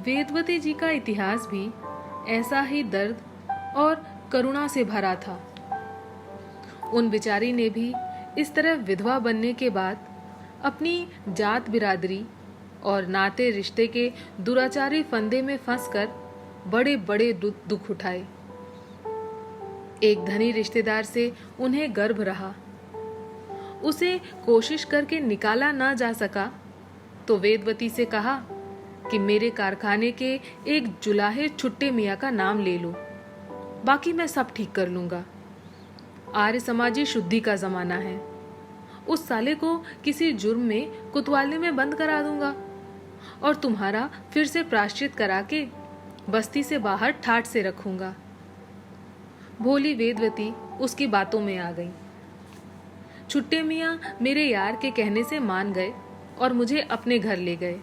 वेदवती जी का इतिहास भी ऐसा ही दर्द और करुणा से भरा था। उन बेचारी ने भी इस तरह विधवा बनने के बाद अपनी जात बिरादरी और नाते रिश्ते के दुराचारी फंदे में फंसकर बड़े बड़े दुख उठाए। एक धनी रिश्तेदार से उन्हें गर्भ रहा, उसे कोशिश करके निकाला ना जा सका तो वेदवती से कहा कि मेरे कारखाने के एक जुलाहे छुट्टे मियाँ का नाम ले लो, बाकी मैं सब ठीक कर लूंगा। आर्य समाजी शुद्धि का जमाना है, उस साले को किसी जुर्म में कुतवाले में बंद करा दूंगा और तुम्हारा फिर से प्रायश्चित करा के बस्ती से बाहर ठाठ से रखूंगा। भोली वेदवती उसकी बातों में आ गई। छुट्टे मियाँ मेरे यार के कहने से मान गए और मुझे अपने घर ले गए।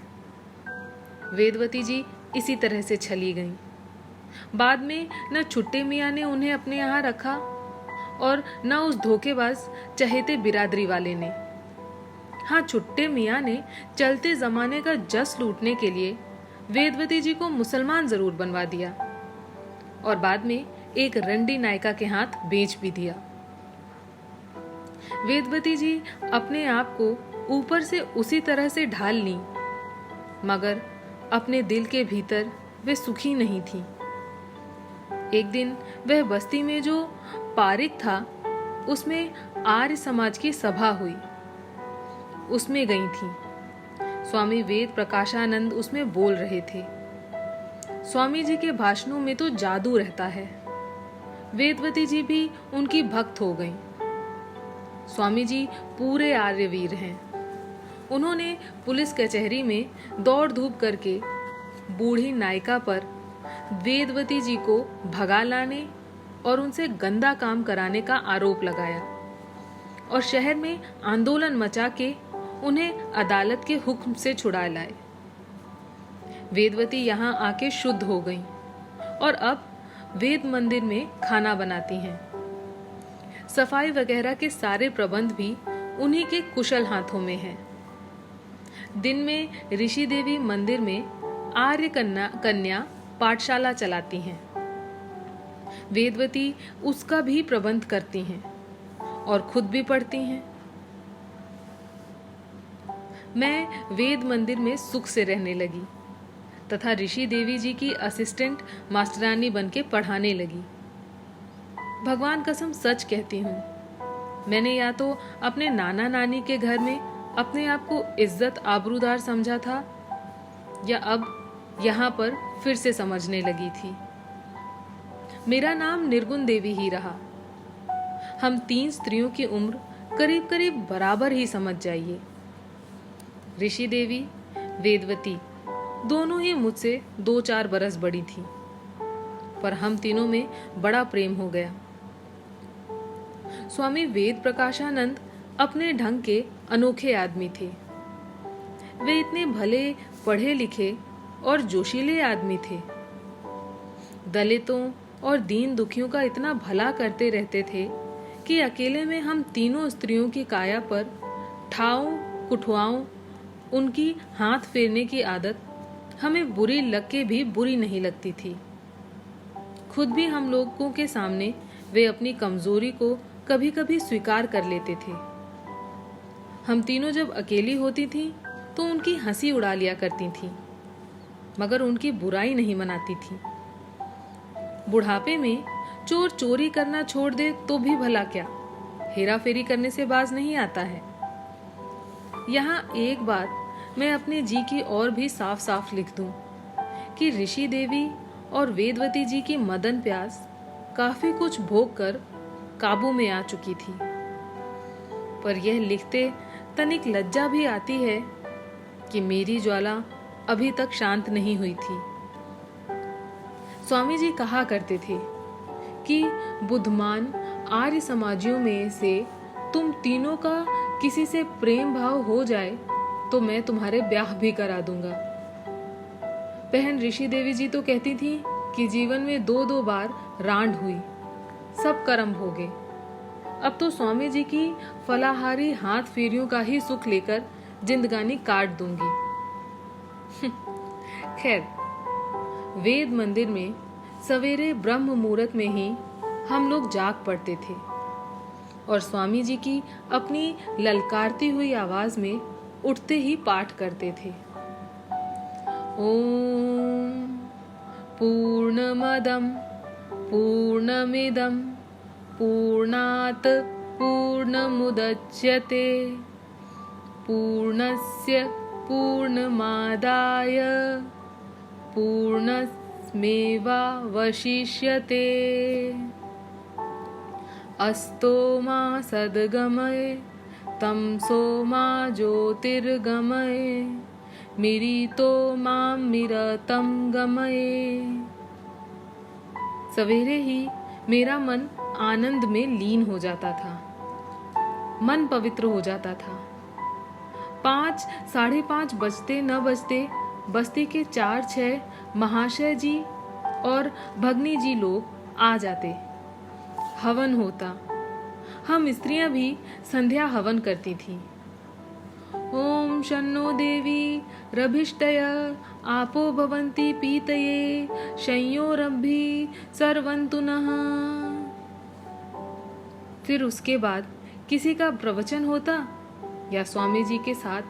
वेदवती जी इसी तरह से चली गईं। बाद में न छुट्टे मियाँ ने उन्हें अपने यहाँ रखा और न उस धोखेबाज चहेते बिरादरी वाले ने। हाँ, छुट्टे मियाँ ने चलते जमाने का जस लूटने के लिए वेदवती जी को मुसलमान जरूर बनवा दिया और बाद में एक रंडी नायका के हाथ बेच भी दिया। वेदवती जी अपने आप को ऊपर से उसी तरह से ढाल ली, मगर अपने दिल के भीतर वे सुखी नहीं थी। एक दिन वह बस्ती में जो पारिक था उसमें आर्य समाज की सभा हुई, उसमें गई थी। स्वामी वेद प्रकाशानंद उसमें बोल रहे थे। स्वामी जी के भाषणों में तो जादू रहता है। वेदवती जी भी उनकी भक्त हो गईं। स्वामी जी पूरे आर्यवीर हैं। उन्होंने पुलिस कचहरी में दौड़ धूप करके बूढ़ी नायिका पर वेदवती जी को भगा लाने और उनसे गंदा काम कराने का आरोप लगाया और शहर में आंदोलन मचा के उन्हें अदालत के हुक्म से छुड़ा लाए। वेदवती यहाँ आके शुद्ध हो गईं और अब वेद मंदिर में खाना बनाती हैं। सफाई वगैरह के सारे प्रबंध भी उन्हीं के कुशल हाथों में हैं। दिन में ऋषि देवी मंदिर में आर्य कन्या पाठशाला चलाती हैं। वेदवती उसका भी प्रबंध करती हैं और खुद भी पढ़ती हैं। मैं वेद मंदिर में सुख से रहने लगी तथा ऋषि देवी जी की असिस्टेंट मास्टरानी बनके पढ़ाने लगी। भगवान कसम सच कहती हूँ, मैंने या तो अपने नाना नानी के घर में अपने आप को इज्जत आबरूदार समझा था या अब यहाँ पर फिर से समझने लगी थी। मेरा नाम निर्गुण देवी ही रहा। हम 3 स्त्रियों की उम्र करीब करीब बराबर ही समझ जाइए। ऋषि देवी, वेदवती दोनों ही मुझसे 2-4 बरस बड़ी थी, पर हम तीनों में बड़ा प्रेम हो गया। स्वामी वेद प्रकाशानंद अपने ढंग के अनोखे आदमी थे। वे इतने भले पढ़े लिखे और जोशीले आदमी थे। दलितों और दीन दुखियों का इतना भला करते रहते थे कि अकेले में हम तीनों स्त्रियों की काया पर ठाव कुठवाओं उनकी हाथ फेरने की आदत हमें बुरी लग के भी बुरी नहीं लगती थी। खुद भी हम लोगों के सामने वे अपनी कमजोरी को कभी कभी स्वीकार कर लेते थे। हम तीनों जब अकेली होती थी तो उनकी हंसी उड़ा लिया करती थी, मगर उनकी बुराई नहीं मनाती थी। बुढ़ापे में चोर चोरी करना छोड़ दे तो भी भला क्या, हेरा फेरी करने से बाज नहीं आता है। यहाँ एक बात मैं अपने जी की और भी साफ साफ लिख दूं कि ऋषि देवी और वेदवती जी की मदन प्यास काफी कुछ भोग कर काबू में आ चुकी थी, पर यह लिखते तनिक लज्जा भी आती है कि मेरी ज्वाला अभी तक शांत नहीं हुई थी। स्वामी जी कहा करते थे कि बुद्धमान आर्य समाजियों में से तुम तीनों का किसी से प्रेम भाव हो जाए तो मैं तुम्हारे ब्याह भी करा दूंगा। बहन ऋषि देवी जी तो कहती थी कि जीवन में 2-2 बार रांड हुई, सब कर्म भोगे। अब तो स्वामी जी की फलाहारी हाथ फेरियों का ही सुख लेकर जिंदगानी काट दूंगी। खैर, वेद मंदिर में सवेरे ब्रह्म मुहूर्त में ही हम लोग जाग पड़ते थे और स्वामी जी की अपनी ललकारती हुई आवाज में उठते ही पाठ करते थे। ओम पूर्णमदं पूर्णमिदं पूर्णात् पूर्णमुदच्यते पूर्णस्य पूर्णमादाय पूर्णमेवावशिष्यते अस्तो मा सद्गमय तमसो मा ज्योतिर्गमय मिरितो मां मिरतं गमये। सवेरे ही मेरा मन आनंद में लीन हो जाता था, मन पवित्र हो जाता था। 5, 5:30 बजते न बजते बस्ती के 4-6 महाशय जी और भगनी जी लोग आ जाते। हवन होता। हम स्त्रियां भी संध्या हवन करती थी। ओम शन्नो देवी रभिष्टय आपो भवन्ति पीतये शंयोरभि सर्वन्तु नः। फिर उसके बाद किसी का प्रवचन होता या स्वामी जी के साथ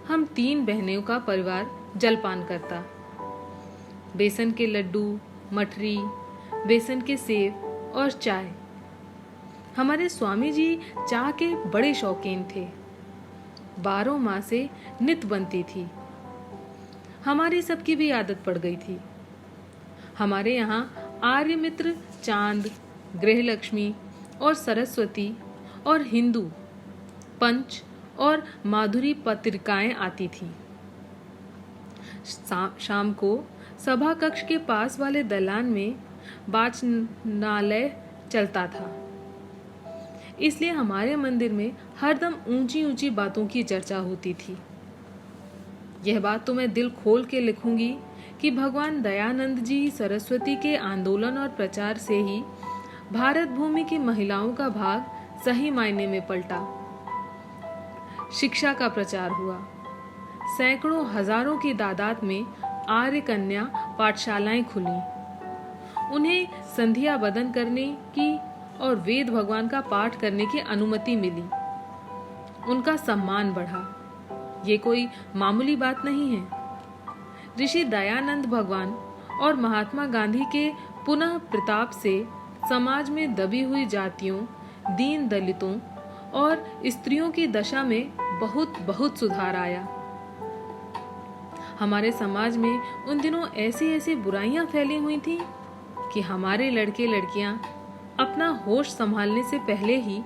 हम 3 बहनों का परिवार जलपान करता। बेसन के लड्डू, मठरी, बेसन के सेव और चाय। हमारे स्वामी जी चाय के बड़े शौकीन थे। 12 मासे नित बनती थी। हमारी सबकी भी आदत पड़ गई थी। हमारे यहाँ आर्य मित्र, चांद, गृहलक्ष्मी और सरस्वती और हिंदू, पंच और माधुरी पत्रिकाएं आती थी। शाम को सभा कक्ष के पास वाले दलान में वाचनालय चलता था, इसलिए हमारे मंदिर में हरदम ऊंची ऊंची बातों की चर्चा होती थी। यह बात तो मैं दिल खोल के लिखूंगी कि भगवान दयानंद जी सरस्वती के आंदोलन और प्रचार से ही भारत भूमि की महिलाओं का भाग सही मायने में पलटा। शिक्षा का प्रचार हुआ। सैकड़ों हजारों की तादाद में आर्य कन्या पाठशालाएं खुली। उन्हें संध्या बदन करने की और वेद भगवान का पाठ करने की अनुमति मिली। उनका सम्मान बढ़ा। ये कोई मामूली बात नहीं है। ऋषि दयानंद भगवान और महात्मा गांधी के पुनः प्रताप से समाज में दबी हुई जातियों, दीन दलितों और स्त्रियों की दशा में बहुत सुधार आया। हमारे समाज में उन दिनों ऐसी बुराइयां फैली हुई थी कि हमारे लड़के लड़कियां अपना होश संभालने से पहले ही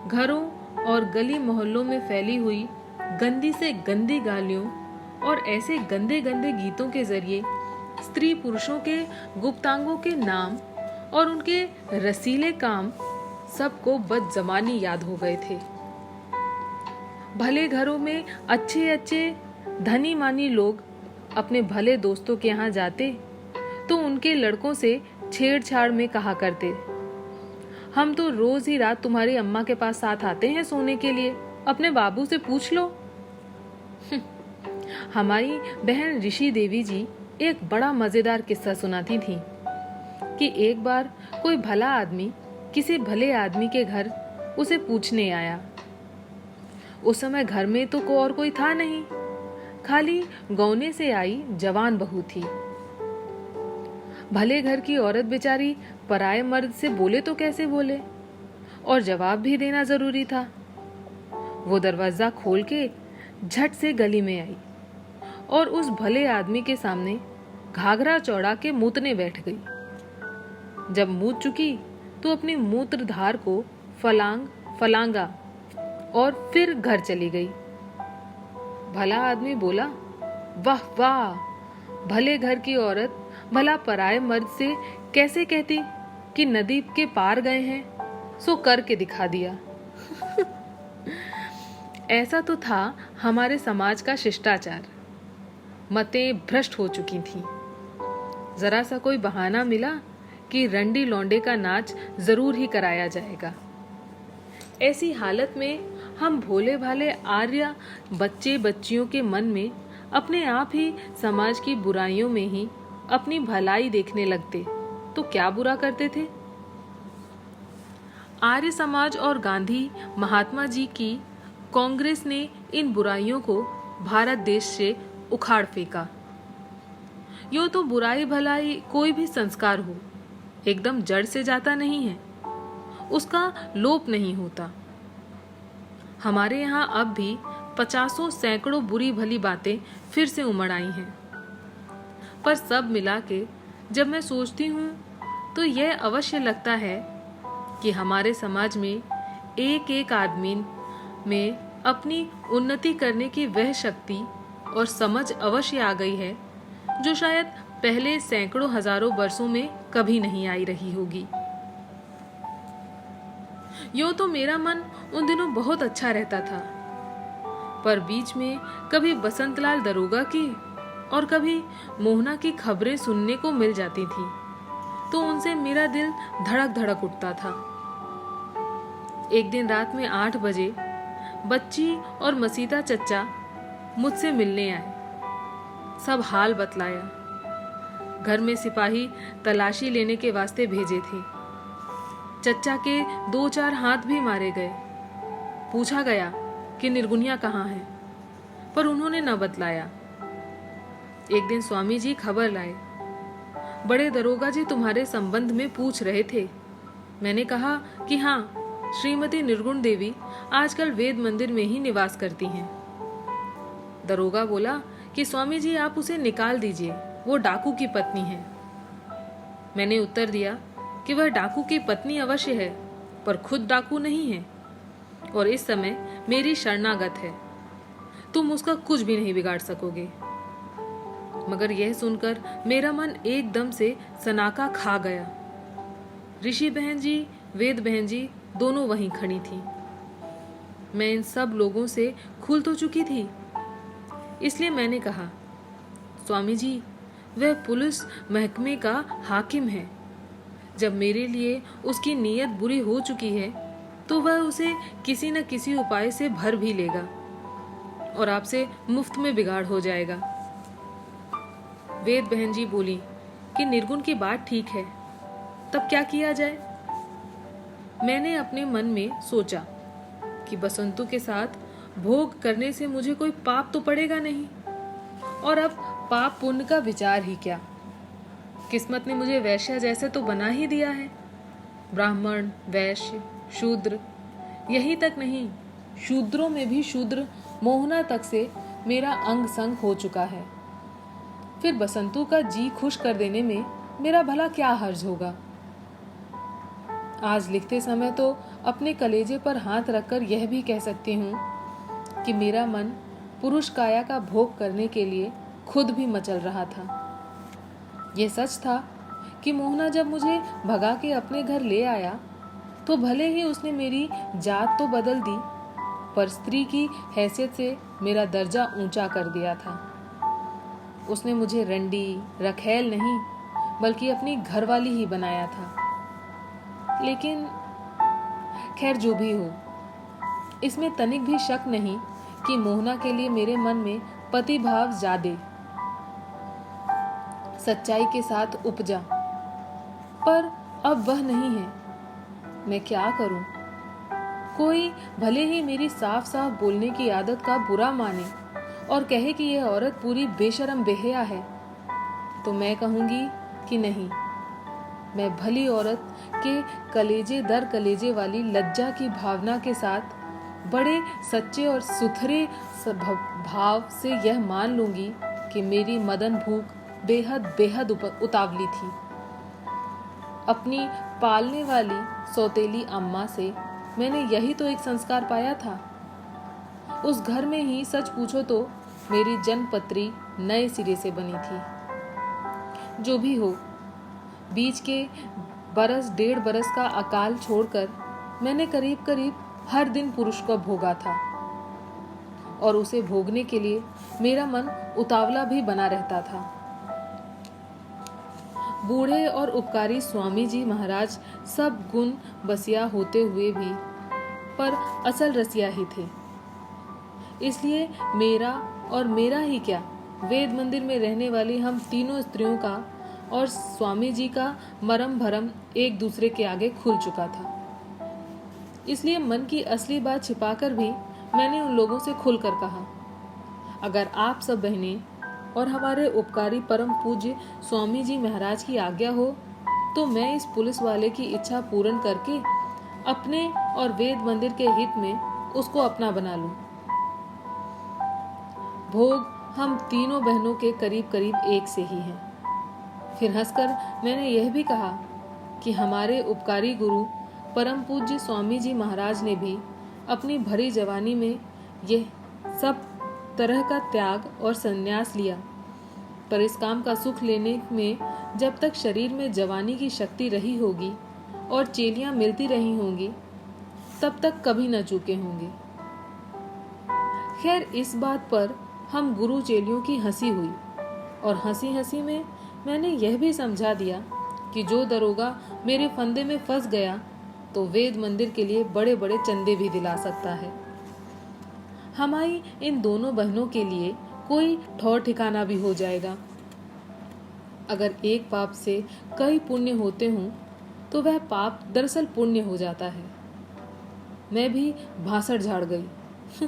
घरों और गली मोहल्लों में फैली हुई गंदी से गंदी गालियों और ऐसे गंदे गीतों के जरिए स्त्री पुरुषों के गुप्तांगों के नाम और उनके रसीले काम सबको बदजमानी याद हो गए थे। भले घरों में अच्छे धनी मानी लोग अपने भले दोस्तों के यहाँ जाते तो उनके लड़कों से छेड़छाड़ में कहा करते, हम तो रोज ही रात तुम्हारी अम्मा के पास साथ आते हैं सोने के लिए, अपने बाबू से पूछ लो। हमारी बहन ऋषि देवी जी एक बड़ा मजेदार किस्सा सुनाती थी कि एक बार कोई भला आदमी किसी भले आदमी के घर उसे पूछने आया। उस समय घर में तो और कोई था नहीं, खाली गौने से आई जवान बहू थी। भले घर की औरत बेचारी पराये मर्द से बोले तो कैसे बोले, और जवाब भी देना जरूरी था। वो दरवाजा खोल के झट से गली में आई और उस भले आदमी के सामने घाघरा चौड़ा के मूतने बैठ गई। जब मूत चुकी तो अपनी मूत्रधार को फलांगा और फिर घर चली गई। भला आदमी बोला, वाह वाह, भले घर की औरत भला पराये मर्द से कैसे कहती कि नदी के पार गए हैं, सो करके दिखा दिया। ऐसा तो था हमारे समाज का शिष्टाचार। मतें भ्रष्ट हो चुकी थीं। जरा सा कोई बहाना मिला कि रंडी लौंडे का नाच जरूर ही कराया जाएगा। ऐसी हालत में हम भोले भाले आर्य बच्चे बच्चियों के मन में अपने आप ही समाज की बुराइयों में ही अपनी भलाई देखने लगते तो क्या बुरा करते थे। आर्य समाज और गांधी महात्मा जी की कांग्रेस ने इन बुराइयों को भारत देश से उखाड़ फेंका। यो तो बुराई भलाई कोई भी संस्कार हो, एकदम जड़ से जाता नहीं है, उसका लोप नहीं होता। हमारे यहाँ अब भी 50 सैकड़ों बुरी भली बातें फिर से उमड़ आई हैं। पर सब मिला के जब मैं सोचती हूँ तो यह अवश्य लगता है कि हमारे समाज में एक एक आदमी में अपनी उन्नति करने की वह शक्ति और समझ अवश्य आ गई है जो शायद पहले सैकड़ों हजारों वर्षों में कभी नहीं आई रही होगी। यूं तो मेरा मन उन दिनों बहुत अच्छा रहता था, पर बीच में कभी बसंतलाल दरोगा की और कभी मोहना की खबरें सुनने को मिल जाती थी तो उनसे मेरा दिल धड़क धड़क उठता था। एक दिन रात में 8 बजे बच्ची और मसीता चच्चा मुझसे मिलने आए। सब हाल बतलाया। घर में सिपाही तलाशी लेने के वास्ते भेजे थे। चच्चा के 2-4 हाथ भी मारे गए। पूछा गया कि निर्गुनिया कहाँ है, पर उन्होंने न बतलाया। एक दिन स्वामी जी खबर लाए, बड़े दरोगा जी तुम्हारे संबंध में पूछ रहे थे। मैंने कहा कि हाँ, श्रीमती निर्गुण देवी आजकल वेद मंदिर में ही निवास करती हैं। दरोगा बोला कि स्वामी जी आप उसे निकाल दीजिए, वो डाकू की पत्नी है। मैंने उत्तर दिया कि वह डाकू की पत्नी अवश्य है, पर खुद डाकू नहीं है और इस समय मेरी शरणागत है। तुम उसका कुछ भी नहीं बिगाड़ सकोगे। मगर यह सुनकर मेरा मन एकदम से सनाका खा गया। ऋषि बहन जी, वेद बहन जी दोनों वहीं खड़ी थी। मैं इन सब लोगों से खुल तो चुकी थी, इसलिए मैंने कहा, स्वामी जी वह पुलिस महकमे का हाकिम है। जब मेरे लिए उसकी नीयत बुरी हो चुकी है तो वह उसे किसी न किसी उपाय से भर भी लेगा और आपसे मुफ्त में बिगाड़ हो जाएगा। वेद बहन जी बोली कि निर्गुण की बात ठीक है, तब क्या किया जाए। मैंने अपने मन में सोचा कि बसंतु के साथ भोग करने से मुझे कोई पाप तो पड़ेगा नहीं, और अब पाप पुण्य का विचार ही क्या। किस्मत ने मुझे वैश्य जैसे तो बना ही दिया है। ब्राह्मण, वैश्य, शूद्र, यही तक नहीं, शूद्रों में भी शूद्र मोहना तक से मेरा अंग संग हो चुका है। फिर बसंतु का जी खुश कर देने में मेरा भला क्या हर्ज होगा। आज लिखते समय तो अपने कलेजे पर हाथ रखकर यह भी कह सकती हूँ कि मेरा मन पुरुष काया का भोग करने के लिए खुद भी मचल रहा था। यह सच था कि मोहना जब मुझे भगा के अपने घर ले आया तो भले ही उसने मेरी जात तो बदल दी, पर स्त्री की हैसियत से मेरा दर्जा ऊंचा कर दिया था। उसने मुझे रंडी, रखेल नहीं बल्कि अपनी घरवाली ही बनाया था। लेकिन खैर जो भी हो, इसमें तनिक भी शक नहीं कि मोहना के लिए मेरे मन में पति भाव ज्यादा सच्चाई के साथ उपजा, पर अब वह नहीं है। मैं क्या करूं? कोई भले ही मेरी साफ साफ बोलने की आदत का बुरा माने और कहे कि यह औरत पूरी बेशरम बेहया है, तो मैं कहूंगी कि नहीं, मैं भली औरत के कलेजे दर कलेजे वाली लज्जा की भावना के साथ बड़े सच्चे और सुथरे भाव से यह मान लूंगी कि मेरी मदन भूख बेहद बेहद उतावली थी। अपनी पालने वाली सौतेली अम्मा से मैंने यही तो एक संस्कार पाया था। उस घर में ही सच पूछो तो मेरी जन्मपत्री नए सिरे से बनी थी। जो भी हो, बीच के 1.5 बरस का अकाल छोड़कर मैंने करीब करीब हर दिन पुरुष को भोगा था, और उसे भोगने के लिए मेरा मन उतावला भी बना रहता था। बूढ़े और उपकारी स्वामी जी महाराज सब गुण बसिया होते हुए भी पर असल रसिया ही थे। इसलिए मेरा और मेरा ही क्या, वेद मंदिर में रहने वाली हम तीनों स्त्रियों का और स्वामी जी का मरम भरम एक दूसरे के आगे खुल चुका था। इसलिए मन की असली बात छिपाकर भी मैंने उन लोगों से खुलकर कहा, अगर आप सब बहनें और हमारे उपकारी परम पूज्य स्वामी जी महाराज की आज्ञा हो तो मैं इस पुलिस वाले की इच्छा पूर्ण करके अपने और वेद मंदिर के हित में उसको अपना बना लूं। भोग हम तीनों बहनों के करीब करीब एक से ही हैं। फिर हंसकर मैंने यह भी कहा कि हमारे उपकारी गुरु परम पूज्य स्वामी जी महाराज ने भी अपनी भरी जवानी में यह सब तरह का त्याग और संन्यास लिया, पर इस काम का सुख लेने में जब तक शरीर में जवानी की शक्ति रही होगी और चेलियां मिलती रही होंगी तब तक कभी न चूके होंगे। खैर, इस बात पर हम गुरु चेलियों की हंसी हुई और हंसी हंसी में मैंने यह भी समझा दिया कि जो दरोगा मेरे फंदे में फंस गया तो वेद मंदिर के लिए बड़े बड़े चंदे भी दिला सकता है। हमारी इन दोनों बहनों के लिए कोई ठौर ठिकाना भी हो जाएगा। अगर एक पाप से कई पुण्य होते हों तो वह पाप दरअसल पुण्य हो जाता है। मैं भी भाषण झाड़ गई।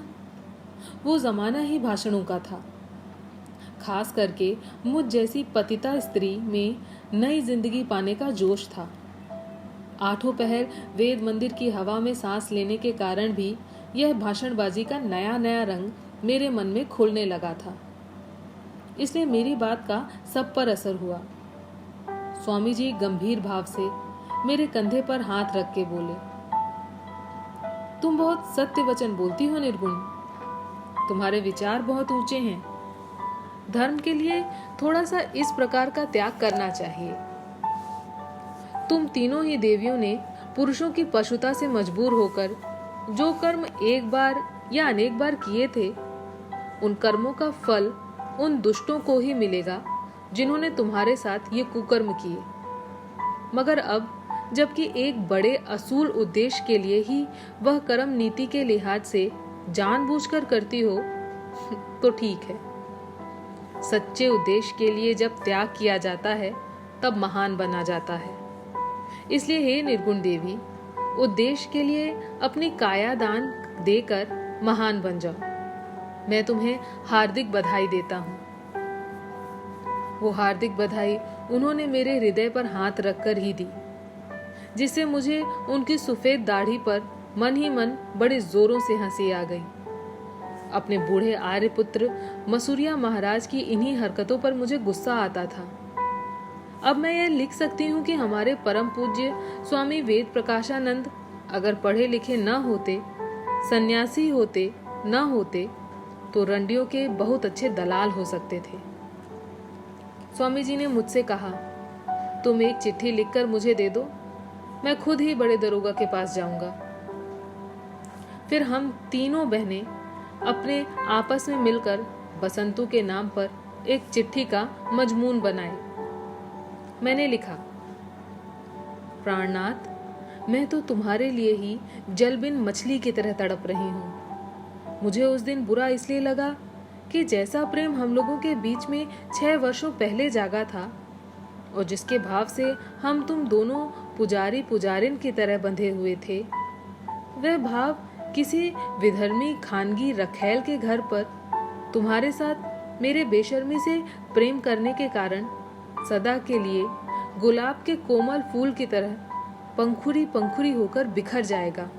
वो जमाना ही भाषणों का था। खास करके मुझ जैसी पतिता स्त्री में नई जिंदगी पाने का जोश था। आठों पहर वेद मंदिर की हवा में सांस लेने के कारण भी यह भाषणबाजी का नया नया रंग मेरे मन में खुलने लगा था। इसलिए मेरी बात का सब पर असर हुआ। स्वामी जी गंभीर भाव से मेरे कंधे पर हाथ रख के बोले, तुम बहुत सत्य वचन बोलती हो निर्गुण। तुम्हारे विचार बहुत ऊंचे हैं। धर्म के लिए थोड़ा सा इस प्रकार का त्याग करना चाहिए। तुम तीनों ही देवियों ने पुरुषों की पशुता से मजबूर होकर जो कर्म एक बार या अनेक बार किए थे, उन कर्मों का फल उन दुष्टों को ही मिलेगा जिन्होंने तुम्हारे साथ ये कुकर्म किए। मगर अब जबकि एक बड़े असूल उद्देश्य के लिए ही वह कर्म नीति के लिहाज से जानबूझकर करती हो तो ठीक है। सच्चे उद्देश्य के लिए जब त्याग किया जाता है तब महान बना जाता है। इसलिए हे निर्गुण देवी, उद्देश्य के लिए अपनी काया दान देकर महान बन जाओ। मैं तुम्हें हार्दिक बधाई देता हूँ। वो हार्दिक बधाई उन्होंने मेरे हृदय पर हाथ रखकर ही दी, जिससे मुझे उनकी सफेद दाढ़ी पर मन ही मन बड़े जोरों से हंसी आ गई। अपने बूढ़े आर्यपुत्र मसूरिया महाराज की इन्हीं हरकतों पर मुझे गुस्सा आता था। अब मैं यह लिख सकती हूँ कि हमारे परम पूज्य स्वामी वेद प्रकाशानंद अगर पढ़े लिखे न होते, सन्यासी होते न होते, तो रंडियों के बहुत अच्छे दलाल हो सकते थे। स्वामी जी ने मुझसे कहा, तुम एक चिट्ठी लिखकर मुझे दे दो, मैं खुद ही बड़े दरोगा के पास जाऊंगा। फिर हम तीनों बहनें अपने आपस में मिलकर बसंतु के नाम पर एक चिट्ठी का मजमून बनाए। मैंने लिखा, प्राणनाथ, मैं तो तुम्हारे लिए ही जल बिन मछली की तरह तड़प रही हूँ। मुझे उस दिन बुरा इसलिए लगा कि जैसा प्रेम हम लोगों के बीच में 6 वर्षों पहले जागा था और जिसके भाव से हम तुम दोनों पुजारी पुजारिन की तरह बंधे हुए थे, वह भाव किसी विधर्मी खानगी रखैल के घर पर तुम्हारे साथ मेरे बेशर्मी से प्रेम करने के कारण सदा के लिए गुलाब के कोमल फूल की तरह पंखुरी पंखुरी होकर बिखर जाएगा।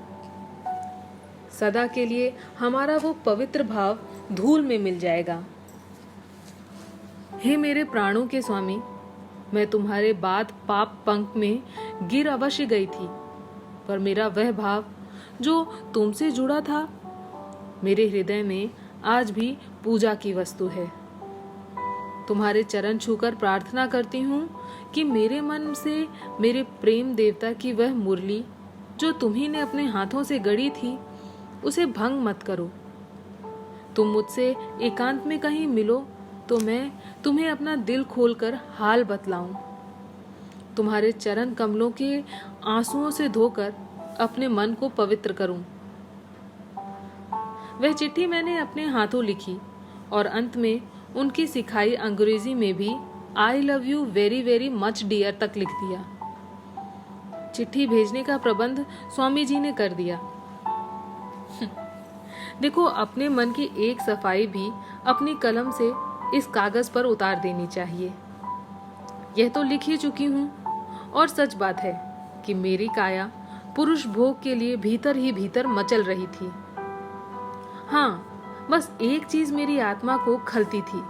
सदा के लिए हमारा वो पवित्र भाव धूल में मिल जाएगा। हे मेरे प्राणों के स्वामी, मैं तुम्हारे बाद पाप पंख में गिर अवश्य गई थी, पर मेरा वह भाव जो तुमसे जुड़ा था मेरे हृदय में आज भी पूजा की वस्तु है। तुम्हारे चरण छूकर प्रार्थना करती हूँ कि मेरे मन से मेरे प्रेम देवता की वह मुरली जो तुम्ही ने अपने हाथों से गढ़ी थी, उसे भंग मत करो। तुम मुझसे एकांत में कहीं मिलो तो मैं तुम्हें अपना दिल खोलकर हाल बतलाऊं। तुम्हारे चरण कमलों के आंसुओं से धोकर अपने मन को पवित्र करूं। वह चिट्ठी मैंने अपने हाथों लिखी और अंत में उनकी सिखाई अंग्रेजी में भी I love you very very much dear तक लिख दिया। चिट्ठी भेजने का प्रबंध स्वामी जी ने कर दिया। देखो, अपने मन की एक सफाई भी अपनी कलम से इस कागज पर उतार देनी चाहिए। यह तो लिख ही चुकी हूं, और सच बात है कि मेरी काया पुरुष भोग के लिए भीतर ही भीतर मचल रही थी। हाँ, बस एक चीज मेरी आत्मा को खलती थी।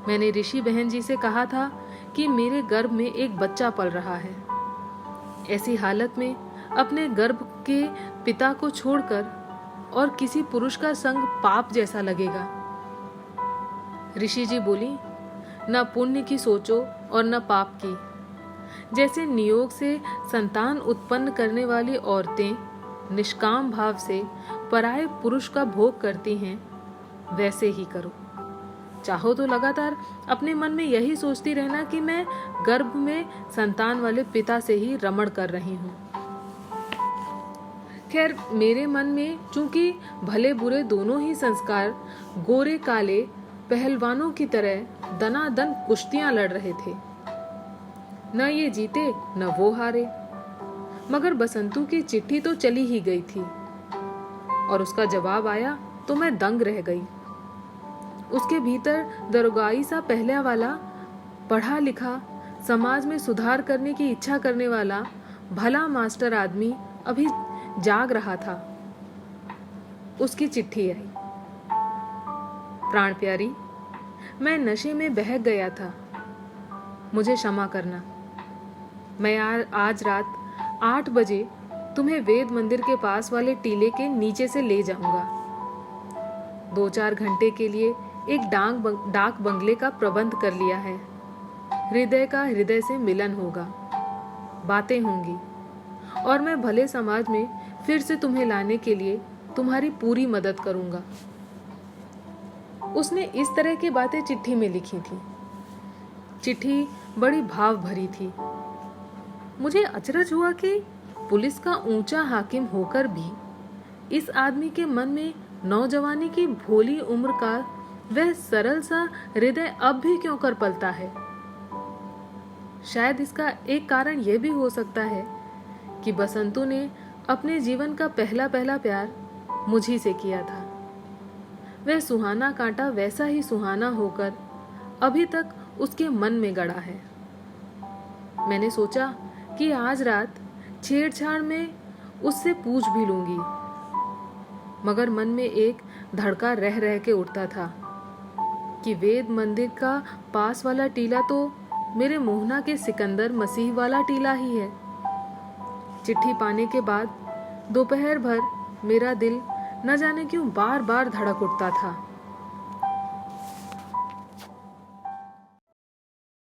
मैंने ऋषि बहन जी से कहा था कि मेरे गर्भ में एक बच्चा पल रहा है। ऐसी हालत में अपने गर्भ के पिता को छोड़कर और किसी पुरुष का संग पाप जैसा लगेगा। ऋषि जी बोली, न पुण्य की सोचो और न पाप की। जैसे नियोग से संतान उत्पन्न करने वाली औरतें निष्काम भाव से पराये पुरुष का भोग करती हैं, वैसे ही करो। चाहो तो लगातार अपने मन में यही सोचती रहना कि मैं गर्भ में संतान वाले पिता से ही रमण कर रही हूँ। खैर, मेरे मन में चूंकि भले बुरे दोनों ही संस्कार गोरे काले पहलवानों की तरह दनादन कुश्तियां लड़ रहे थे। न ये जीते न वो हारे, मगर बसंतु की चिट्ठी तो चली ही गई थी, और उसका जवाब आया तो मैं दंग रह गई। उसके भीतर दरोगाई सा पहले वाला पढ़ा लिखा, समाज में सुधार करने की इच्छा करने वाला भला मास्टर आदमी अभी जाग रहा था। उसकी चिट्ठी आई। प्राण प्यारी, मैं नशे में बहक गया था, मुझे क्षमा करना। मैं आज रात 8 बजे तुम्हें वेद मंदिर के पास वाले टीले के नीचे से ले जाऊंगा। 2-4 घंटे के लिए एक डाक बंगले का प्रबंध कर लिया है। हृदय का हृदय से मिलन होगा, बातें होंगी, और मैं भले समाज में फिर से तुम्हें लाने के लिए तुम्हारी पूरी मदद करूंगा। उसने इस तरह की बातें चिट्ठी में लिखी थी। चिट्ठी बड़ी भाव भरी थी। मुझे अचरज हुआ कि पुलिस का ऊंचा हाकिम होकर भी इस आदमी के मन में नौजवानी की भोली उम्र का वह सरल सा हृदय अब भी क्यों कर पलता है। शायद इसका एक कारण यह भी हो सकता है कि बसंतु ने अपने जीवन का पहला प्यार मुझी से किया था। वह सुहाना कांटा वैसा ही सुहाना होकर अभी तक उसके मन में गड़ा है। मैंने सोचा कि आज रात छेड़छाड़ में उससे पूछ भी लूंगी, मगर मन में एक धड़का रह रह के उठता था कि वेद मंदिर का पास वाला टीला तो मेरे मोहना के सिकंदर मसीह वाला टीला ही है। चिट्ठी पाने के बाद दोपहर भर मेरा दिल न जाने क्यों बार बार धड़क उठता था।